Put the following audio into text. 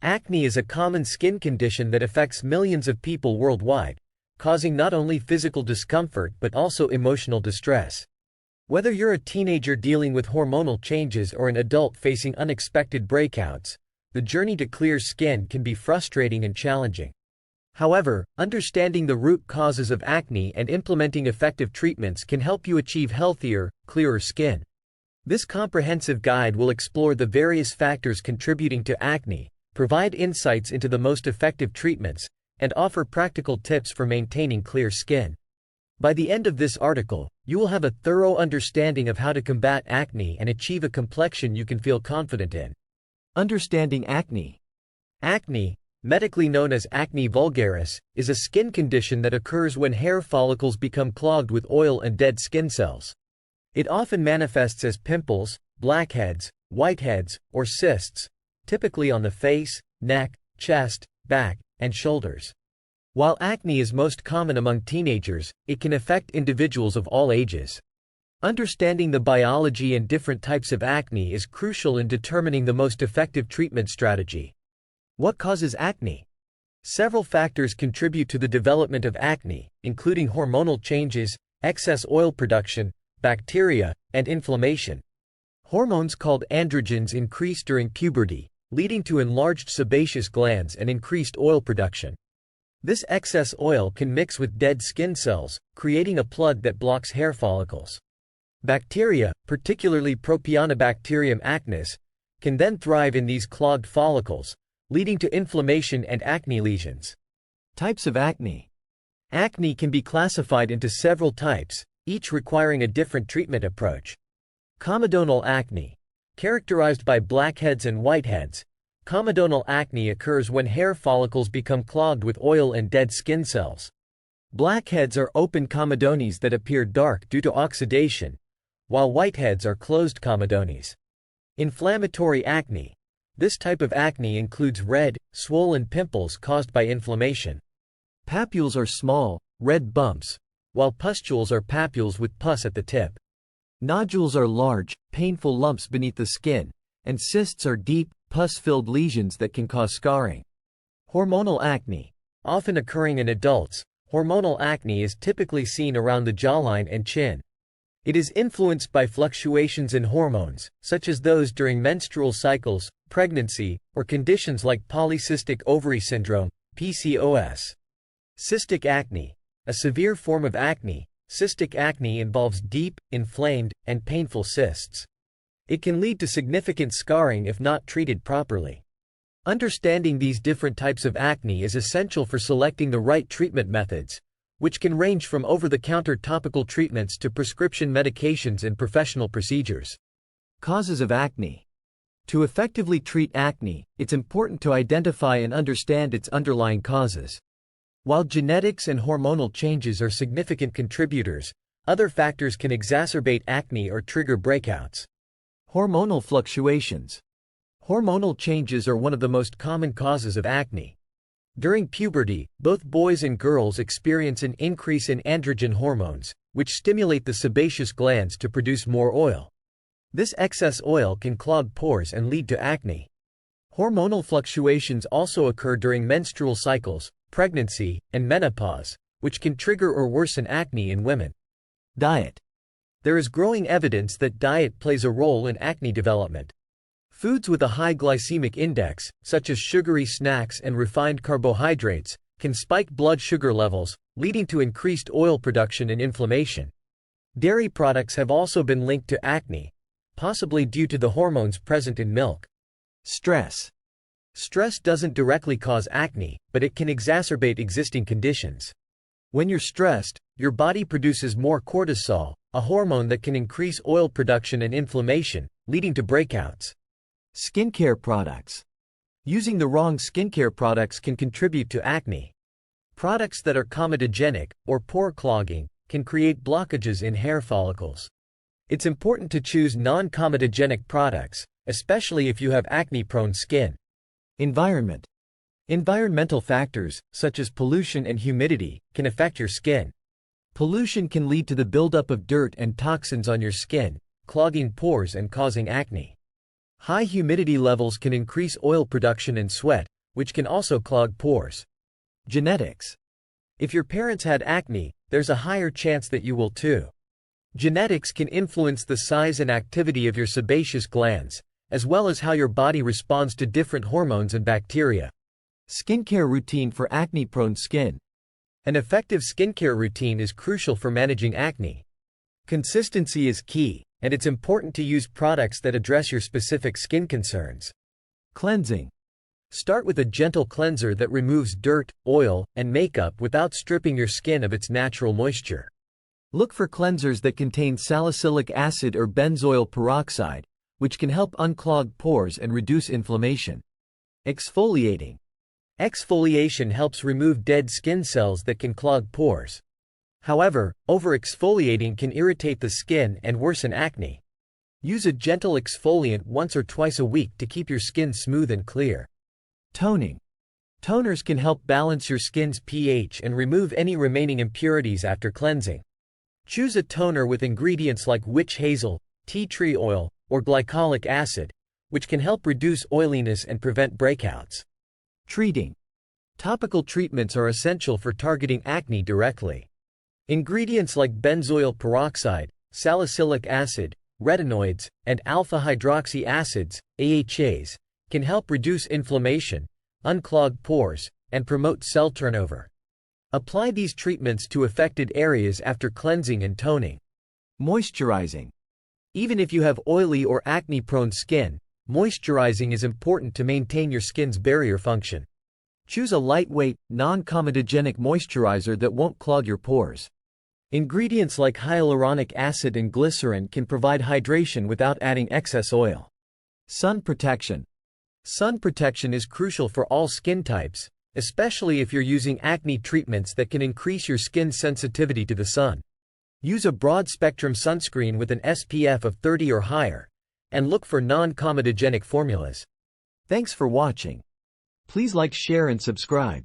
Acne is a common skin condition that affects millions of people worldwide, causing not only physical discomfort but also emotional distress. Whether you're a teenager dealing with hormonal changes or an adult facing unexpected breakouts, the journey to clear skin can be frustrating and challenging. However, understanding the root causes of acne and implementing effective treatments can help you achieve healthier, clearer skin. This comprehensive guide will explore the various factors contributing to acne, provide insights into the most effective treatments, and offer practical tips for maintaining clear skin. By the end of this article, you will have a thorough understanding of how to combat acne and achieve a complexion you can feel confident in. Understanding acne. Acne, medically known as acne vulgaris, is a skin condition that occurs when hair follicles become clogged with oil and dead skin cells. It often manifests as pimples, blackheads, whiteheads, or cysts, typically on the face, neck, chest, back, and shoulders. While acne is most common among teenagers, it can affect individuals of all ages. Understanding the biology and different types of acne is crucial in determining the most effective treatment strategy. What causes acne? Several factors contribute to the development of acne, including hormonal changes, excess oil production, bacteria, and inflammation. Hormones called androgens increase during puberty, leading to enlarged sebaceous glands and increased oil production. This excess oil can mix with dead skin cells, creating a plug that blocks hair follicles. Bacteria, particularly Propionibacterium acnes, can then thrive in these clogged follicles, leading to inflammation and acne lesions. Types of acne. Acne can be classified into several types, each requiring a different treatment approach. Comedonal acne. Characterized by blackheads and whiteheads, comedonal acne occurs when hair follicles become clogged with oil and dead skin cells. Blackheads are open comedones that appear dark due to oxidation, while whiteheads are closed comedones. Inflammatory acne. This type of acne includes red, swollen pimples caused by inflammation. Papules are small, red bumps, while pustules are papules with pus at the tip. Nodules are large, painful lumps beneath the skin, and cysts are deep, pus-filled lesions that can cause scarring. Hormonal acne. Often occurring in adults, hormonal acne is typically seen around the jawline and chin. It is influenced by fluctuations in hormones, such as those during menstrual cycles, pregnancy, or conditions like polycystic ovary syndrome, PCOS. Cystic acne. A severe form of acne, cystic acne involves deep, inflamed, and painful cysts. It can lead to significant scarring if not treated properly. Understanding these different types of acne is essential for selecting the right treatment methods, which can range from over-the-counter topical treatments to prescription medications and professional procedures. Causes of acne. To effectively treat acne, it's important to identify and understand its underlying causes. While genetics and hormonal changes are significant contributors, other factors can exacerbate acne or trigger breakouts. Hormonal fluctuations. Hormonal changes are one of the most common causes of acne. During puberty, both boys and girls experience an increase in androgen hormones, which stimulate the sebaceous glands to produce more oil. This excess oil can clog pores and lead to acne. Hormonal fluctuations also occur during menstrual cycles, pregnancy, and menopause, which can trigger or worsen acne in women. Diet. There is growing evidence that diet plays a role in acne development. Foods with a high glycemic index, such as sugary snacks and refined carbohydrates, can spike blood sugar levels, leading to increased oil production and inflammation. Dairy products have also been linked to acne, possibly due to the hormones present in milk. Stress. Stress doesn't directly cause acne, but it can exacerbate existing conditions. When you're stressed, your body produces more cortisol, a hormone that can increase oil production and inflammation, leading to breakouts. Skincare products. Using the wrong skincare products can contribute to acne. Products that are comedogenic, or pore clogging, can create blockages in hair follicles. It's important to choose non-comedogenic products, especially if you have acne-prone skin. Environment. Environmental factors, such as pollution and humidity, can affect your skin. Pollution can lead to the buildup of dirt and toxins on your skin, clogging pores and causing acne. High humidity levels can increase oil production and sweat, which can also clog pores. Genetics. If your parents had acne, there's a higher chance that you will too. Genetics can influence the size and activity of your sebaceous glands, as well as how your body responds to different hormones and bacteria. Skincare routine for acne-prone skin. An effective skincare routine is crucial for managing acne. Consistency is key, and it's important to use products that address your specific skin concerns. Cleansing. Start with a gentle cleanser that removes dirt, oil, and makeup without stripping your skin of its natural moisture. Look for cleansers that contain salicylic acid or benzoyl peroxide, which can help unclog pores and reduce inflammation. Exfoliating. Exfoliation helps remove dead skin cells that can clog pores. However, over-exfoliating can irritate the skin and worsen acne. Use a gentle exfoliant once or twice a week to keep your skin smooth and clear. Toning. Toners can help balance your skin's pH and remove any remaining impurities after cleansing. Choose a toner with ingredients like witch hazel, tea tree oil, or glycolic acid, which can help reduce oiliness and prevent breakouts. Treating. Topical treatments are essential for targeting acne directly. Ingredients like benzoyl peroxide, salicylic acid, retinoids, and alpha-hydroxy acids, AHAs, can help reduce inflammation, unclog pores, and promote cell turnover. Apply these treatments to affected areas after cleansing and toning. Moisturizing. Even if you have oily or acne-prone skin, moisturizing is important to maintain your skin's barrier function. Choose a lightweight, non-comedogenic moisturizer that won't clog your pores. Ingredients like hyaluronic acid and glycerin can provide hydration without adding excess oil. Sun protection. Sun protection is crucial for all skin types, especially if you're using acne treatments that can increase your skin's sensitivity to the sun. Use a broad-spectrum sunscreen with an SPF of 30 or higher, and look for non-comedogenic formulas. Thanks for watching. Please like, share, and subscribe.